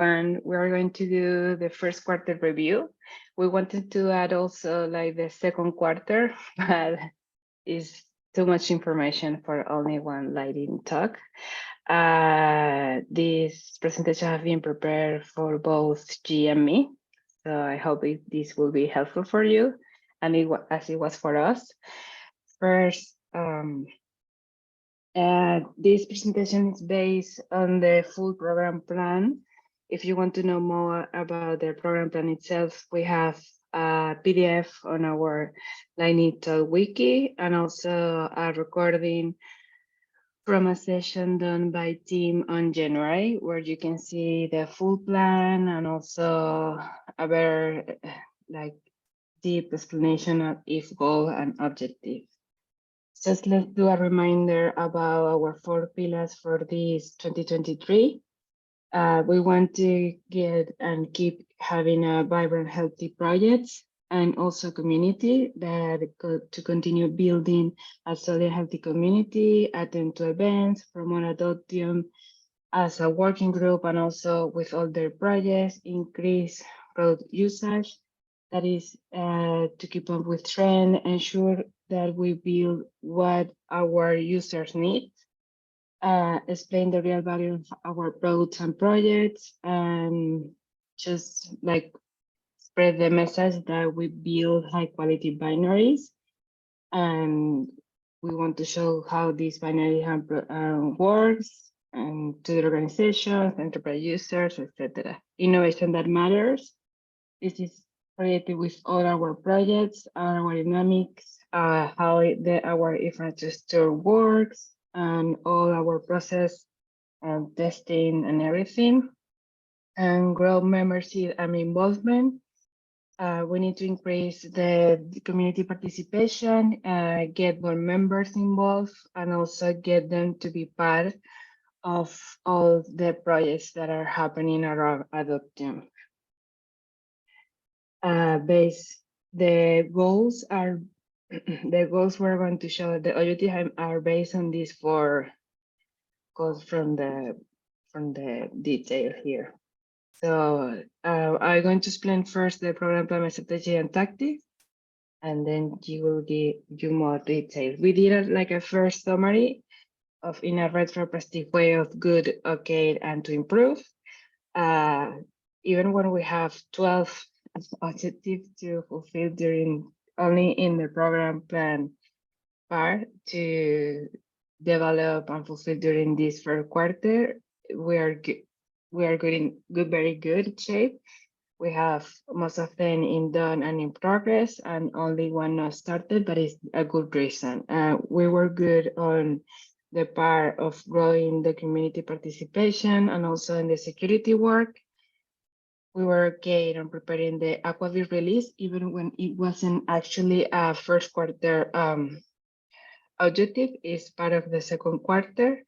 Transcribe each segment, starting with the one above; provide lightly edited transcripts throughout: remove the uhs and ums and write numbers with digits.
and we're going to do the first quarter review. We wanted to add also like the second quarter, but it's too much information for only one lightning talk. This presentation has been prepared for both G and me, so I hope this will be helpful for you, and as it was for us. First, this presentation is based on the full program plan. If you want to know more about the program plan itself, we have a PDF on our Lightning Talk wiki, and also a recording from a session done by team on January, where you can see the full plan and also a better like deep explanation of each goal and objective. Just let's do a reminder about our 4 pillars for this 2023. We want to get and keep having a vibrant, healthy projects, and also community that to continue building a solid, healthy community, attend to events, promote Adoptium as a working group, and also with all their projects, increase product usage. That is to keep up with trend, ensure that we build what our users need, explain the real value of our products and projects, and just like spread the message that we build high quality binaries. And we want to show how this binary works and to the organizations, enterprise users, etc. Innovation that matters. This is created with all our projects, our dynamics, how our infrastructure works, and all our process and testing and everything. And grow membership and involvement. We need to increase the community participation, get more members involved, and also get them to be part of all the projects that are happening around Adoptium. The goals are the goals we're going to show. The objectives are based on these 4 goals from the detail here. So I'm going to explain first the program plan, strategy, and tactics, and then you will give you more details. We did like a first summary of in a retrospective way of good, okay, and to improve. Even when we have 12 objectives to fulfill during only in the program plan part to develop and fulfill during this first quarter, we are in very good shape. We have most of them in done and in progress, and only one not started, but it's a good reason. We were good on the part of growing the community participation and also in the security work. We were okay on preparing the Aquavit release, even when it wasn't actually a first quarter objective. Is part of the second quarter,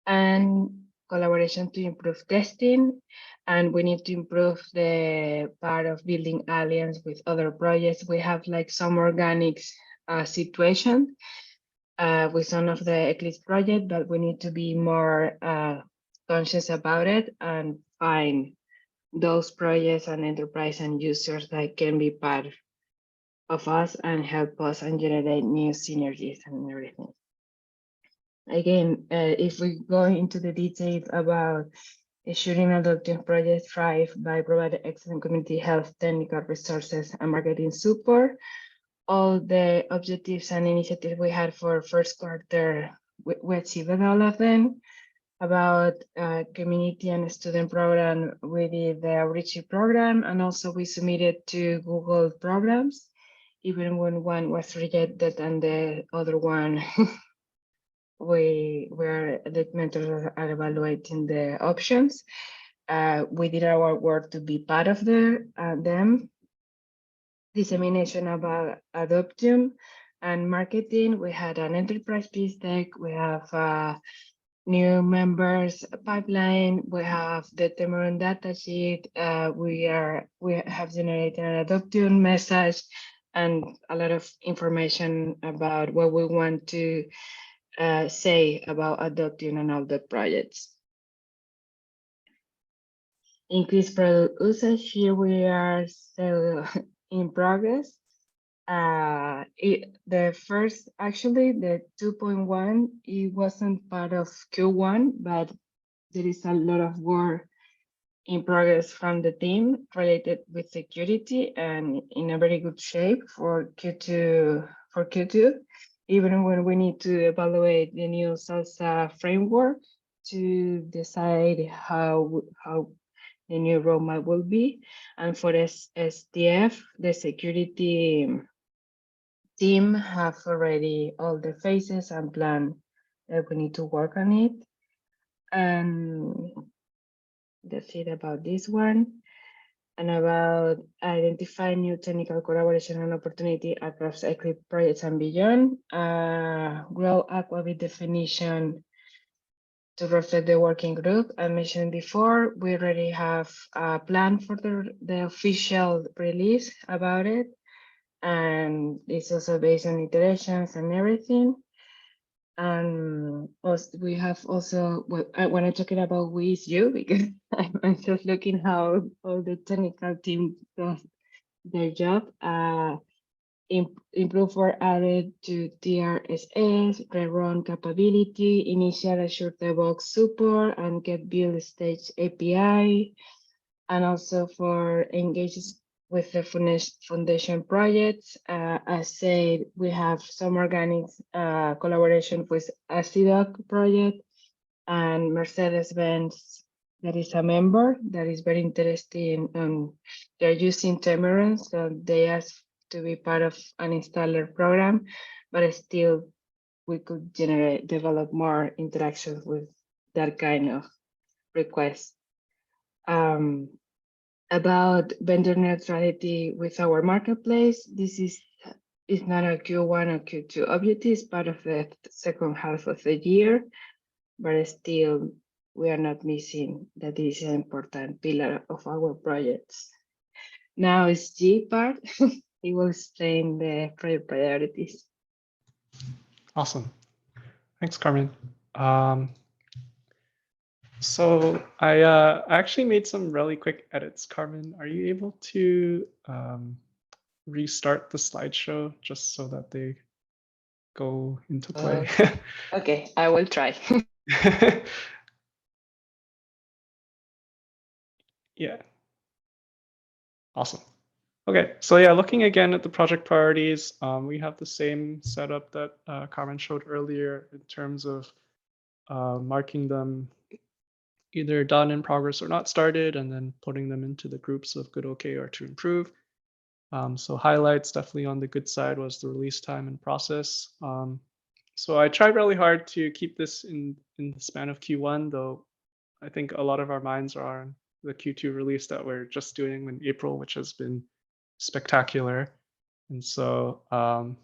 and collaboration to improve testing. And we need to improve the part of building alliance with other projects. We have like some organic situation with some of the Eclipse project, but we need to be more conscious about it and find those projects and enterprise and users that can be part of us and help us and generate new synergies and everything. Again, if we go into the details about ensuring Adoptium projects thrive by providing excellent community health, technical resources, and marketing support, all the objectives and initiatives we had for first quarter, we achieved all of them. About community and student program, we did the outreach program, and also we submitted to Google programs, even when one was rejected and the other one the mentors are evaluating the options. We did our work to be part of them. Dissemination about Adoptium and marketing. We had an enterprise piece deck. We have new members pipeline. We have the Temuron data sheet. We have generated an Adoptium message and a lot of information about what we want to say about Adoptium and all the projects. Increased product usage. Here we are still in progress. The first, actually, the 2.1, it wasn't part of Q1, but there is a lot of work in progress from the team related with security and in a very good shape for Q2, even when we need to evaluate the new SALSA framework to decide how the new roadmap will be. And for SDF, the security team have already all the phases and plan that we need to work on it. And that's it about this one. And about identifying new technical collaboration and opportunity across Eclipse projects and beyond. Grow Aquavit definition to reflect the working group. I mentioned before, we already have a plan for the official release about it. And it's also based on iterations and everything. And also, we have also, when I'm talking about we is you, because I'm just looking how all the technical team does their job. Improve or added to TRSS, rerun capability, initial Azure DevOps support, and get build stage API. And also for engages with the foundation projects. I said we have some organic collaboration with Acidoc project and Mercedes-Benz that is a member that is very interested in, they're using Temerance, so they asked to be part of an installer program, but still we could develop more interactions with that kind of request. About vendor neutrality with our marketplace, this is not a Q1 or Q2 objective, it's part of the second half of the year, but still we are not missing that is an important pillar of our projects. Now it's G part. He will explain the project priorities. Awesome. Thanks, Carmen. So I actually made some really quick edits. Carmen, are you able to restart the slideshow just so that they go into play? Okay, I will try. Yeah. Awesome. Okay, so yeah, looking again at the project priorities, we have the same setup that Carmen showed earlier in terms of marking them either done, in progress, or not started, and then putting them into the groups of good, okay, or to improve. So highlights definitely on the good side was the release time and process. So I tried really hard to keep this in the span of Q1, though I think a lot of our minds are on the Q2 release that we're just doing in April, which has been spectacular. And so I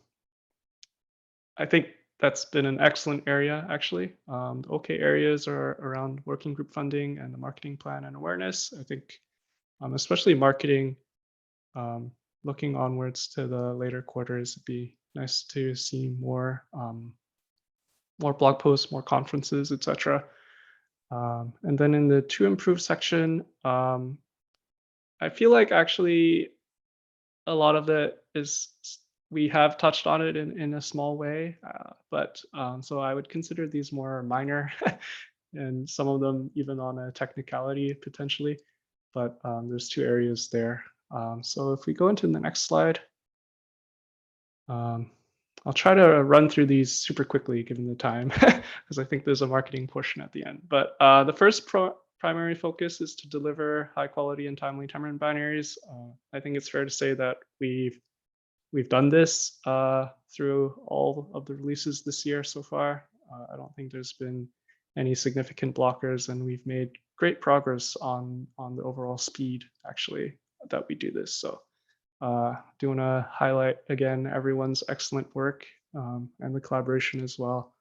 think that's been an excellent area, actually. The okay areas are around working group funding and the marketing plan and awareness. I think especially marketing, looking onwards to the later quarters, it'd be nice to see more blog posts, more conferences, etc. And then in the to improve section, I feel like actually a lot of it is, we have touched on it in a small way, but so I would consider these more minor and some of them even on a technicality potentially, but there's two areas there. So if we go into the next slide, I'll try to run through these super quickly given the time, because I think there's a marketing portion at the end. But the first primary focus is to deliver high quality and timely Temerance binaries. I think it's fair to say that we've done this through all of the releases this year so far. I don't think there's been any significant blockers, and we've made great progress on the overall speed actually that we do this. So do want to highlight again everyone's excellent work and the collaboration as well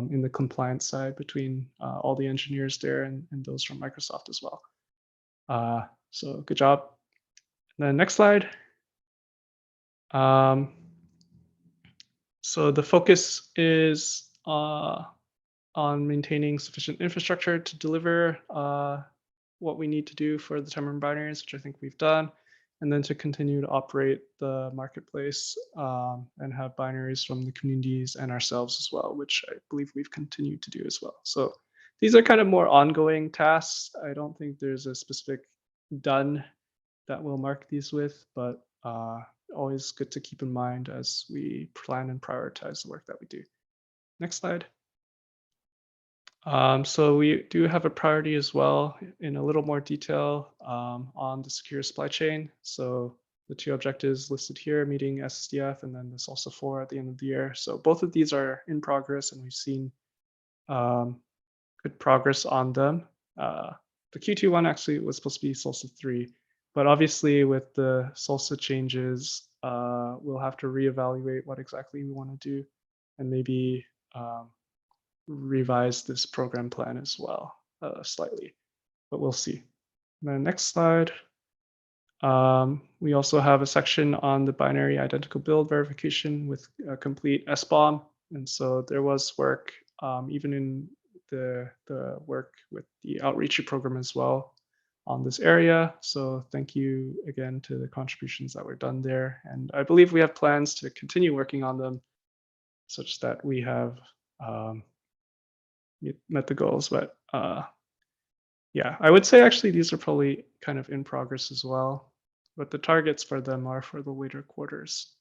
in the compliance side between all the engineers there and those from Microsoft as well. So good job. And then next slide. So the focus is on maintaining sufficient infrastructure to deliver what we need to do for the Temerman binaries, which I think we've done, and then to continue to operate the marketplace and have binaries from the communities and ourselves as well, which I believe we've continued to do as well. So these are kind of more ongoing tasks. I don't think there's a specific done that we'll mark these with, but always good to keep in mind as we plan and prioritize the work that we do. Next slide. So we do have a priority as well in a little more detail on the secure supply chain. So the two objectives listed here, meeting SSDF, and then there's also 4 at the end of the year. So both of these are in progress, and we've seen good progress on them. The Q2 one actually was supposed to be SOLSA 3, but obviously with the SOLSA changes, we'll have to reevaluate what exactly we want to do and maybe revise this program plan as well slightly, but we'll see. And then next slide. We also have a section on the binary identical build verification with a complete SBOM. And so there was work even in the work with the outreach program as well on this area. So thank you again to the contributions that were done there. And I believe we have plans to continue working on them such that we have met the goals. But yeah, I would say actually these are probably kind of in progress as well, but the targets for them are for the later quarters.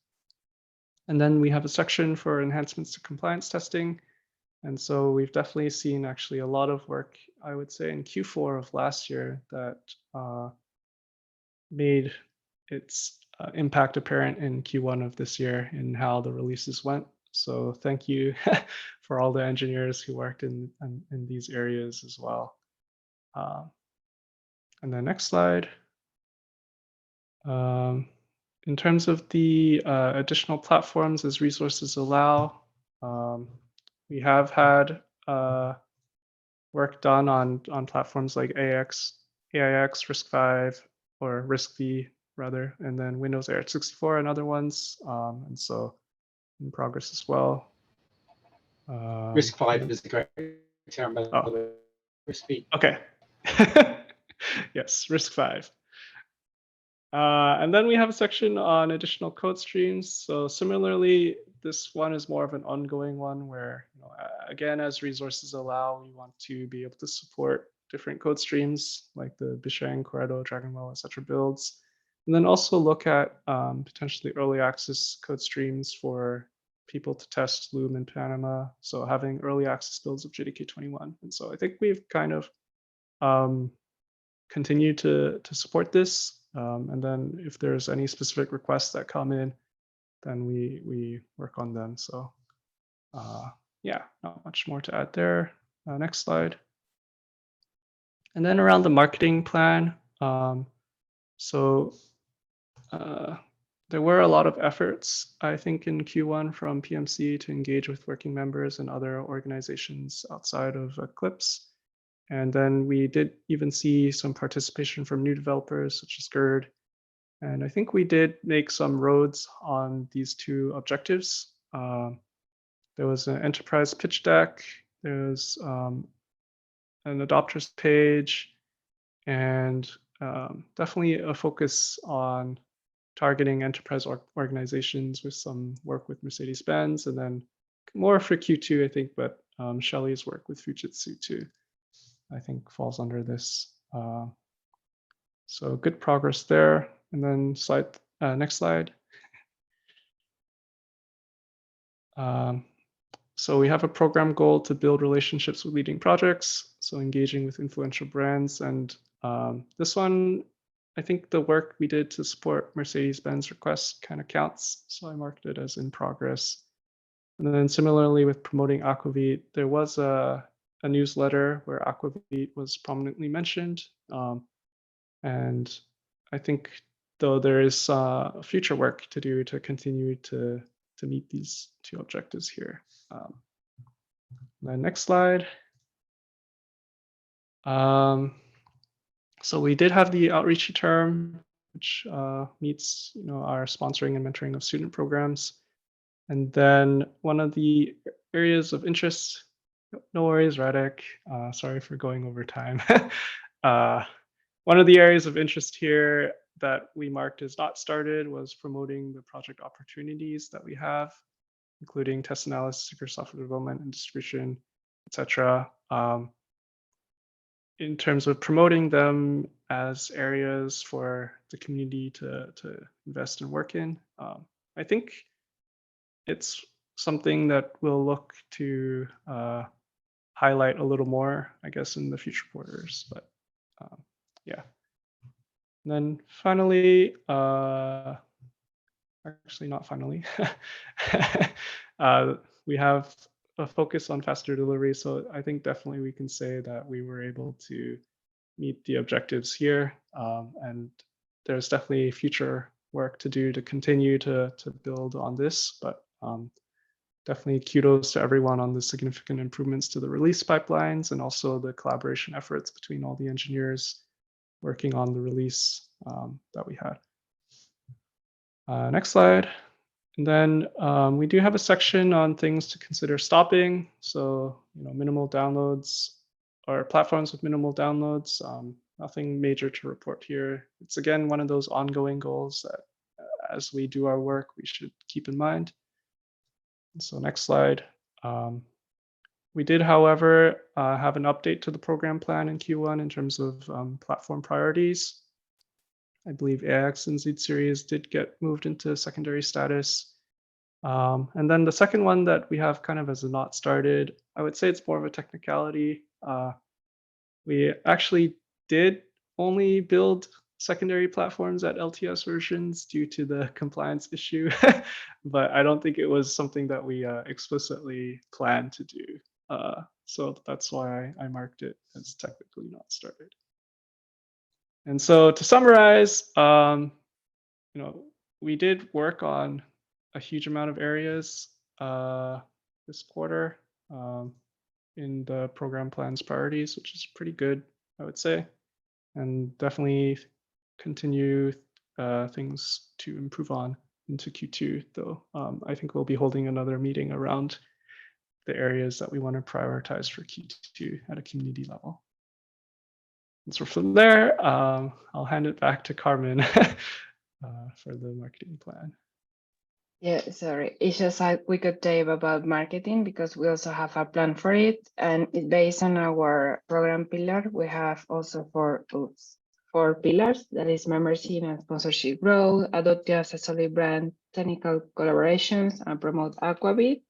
And then we have a section for enhancements to compliance testing. And so we've definitely seen actually a lot of work, I would say, in Q4 of last year that made its impact apparent in Q1 of this year in how the releases went. So thank you for all the engineers who worked in these areas as well. And the next slide. In terms of the additional platforms as resources allow, we have had work done on platforms like AIX, RISC-V, or RISC-V rather, and then Windows AR64 and other ones. And so in progress as well. RISC-V is a great term, by the way. RISC-V. Okay. Yes, RISC-V. And then we have a section on additional code streams. So similarly, this one is more of an ongoing one where, again, as resources allow, we want to be able to support different code streams like the Bishang, Corretto, Dragonwell, etc. builds. And then also look at potentially early access code streams for people to test Loom in Panama. So having early access builds of JDK21. And so I think we've kind of continued to support this. And then if there's any specific requests that come in, then we work on them. So yeah, not much more to add there. Next slide. And then around the marketing plan. There were a lot of efforts, I think, in Q1 from PMC to engage with working members and other organizations outside of Eclipse. And then we did even see some participation from new developers such as GERD. And I think we did make some roads on these 2 objectives. There was an enterprise pitch deck. There's an adopters page, and definitely a focus on targeting enterprise organizations with some work with Mercedes-Benz, and then more for Q2, I think, but Shelley's work with Fujitsu too, I think falls under this. So good progress there. And then next slide. So we have a program goal to build relationships with leading projects, so engaging with influential brands. And this one, I think the work we did to support Mercedes-Benz requests kind of counts. So I marked it as in progress. And then similarly with promoting Aquavit, there was a newsletter where Aquavit was prominently mentioned. And I think though there is future work to do to continue to meet these 2 objectives here. The next slide. So we did have the outreach term, which meets our sponsoring and mentoring of student programs. And then one of the areas of interest, no worries, Radek, sorry for going over time. one of the areas of interest here that we marked as not started was promoting the project opportunities that we have, including test analysis, secure software development and distribution, etc. In terms of promoting them as areas for the community to invest and work in, I think it's something that we'll look to highlight a little more, I guess, in the future quarters. But yeah. And then finally, actually not finally, we have a focus on faster delivery. So I think definitely we can say that we were able to meet the objectives here. And there's definitely future work to do to continue to build on this, but definitely kudos to everyone on the significant improvements to the release pipelines and also the collaboration efforts between all the engineers working on the release that we had. Next slide. And then we do have a section on things to consider stopping. So, minimal downloads or platforms with minimal downloads. Nothing major to report here. It's again one of those ongoing goals that as we do our work, we should keep in mind. And so next slide. We did, however, have an update to the program plan in Q1 in terms of platform priorities. I believe AX and Z series did get moved into secondary status. And then the second one that we have kind of as a not started, I would say it's more of a technicality. We actually did only build secondary platforms at LTS versions due to the compliance issue, but I don't think it was something that we explicitly planned to do. So that's why I marked it as technically not started. And so to summarize, we did work on a huge amount of areas this quarter in the program plan's priorities, which is pretty good, I would say, and definitely continue things to improve on into Q2, though. I think we'll be holding another meeting around the areas that we want to prioritize for Q2 at a community level. And so from there, I'll hand it back to Carmen for the marketing plan. Yeah, sorry. It's just a quick update about marketing because we also have a plan for it, and it's based on our program pillar. We have also four pillars, that is membership and sponsorship growth, Adoptium as a solid brand, technical collaborations, and promote Aquavit.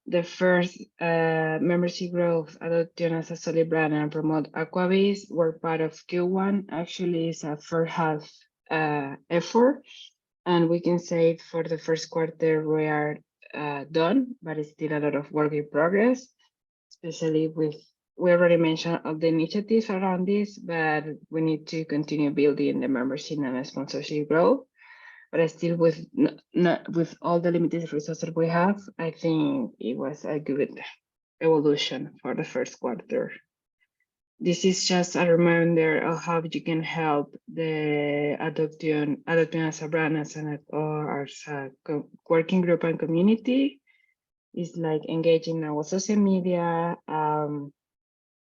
The first membership growth, Adoptium as a solid brand, and promote Aquavit were part of Q1. Actually, it's a first half effort. And we can say for the first quarter, we are done, but it's still a lot of work in progress, especially we already mentioned all the initiatives around this, but we need to continue building the membership and sponsorship growth. But still with all the limited resources we have, I think it was a good evolution for the first quarter. This is just a reminder of how you can help the Adoptium as a brand or as a working group and community. It's like engaging our social media,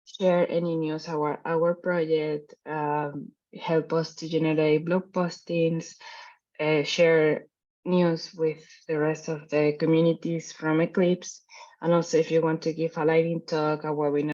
share any news our project, help us to generate blog postings, share news with the rest of the communities from Eclipse. And also if you want to give a lightning talk, a webinar,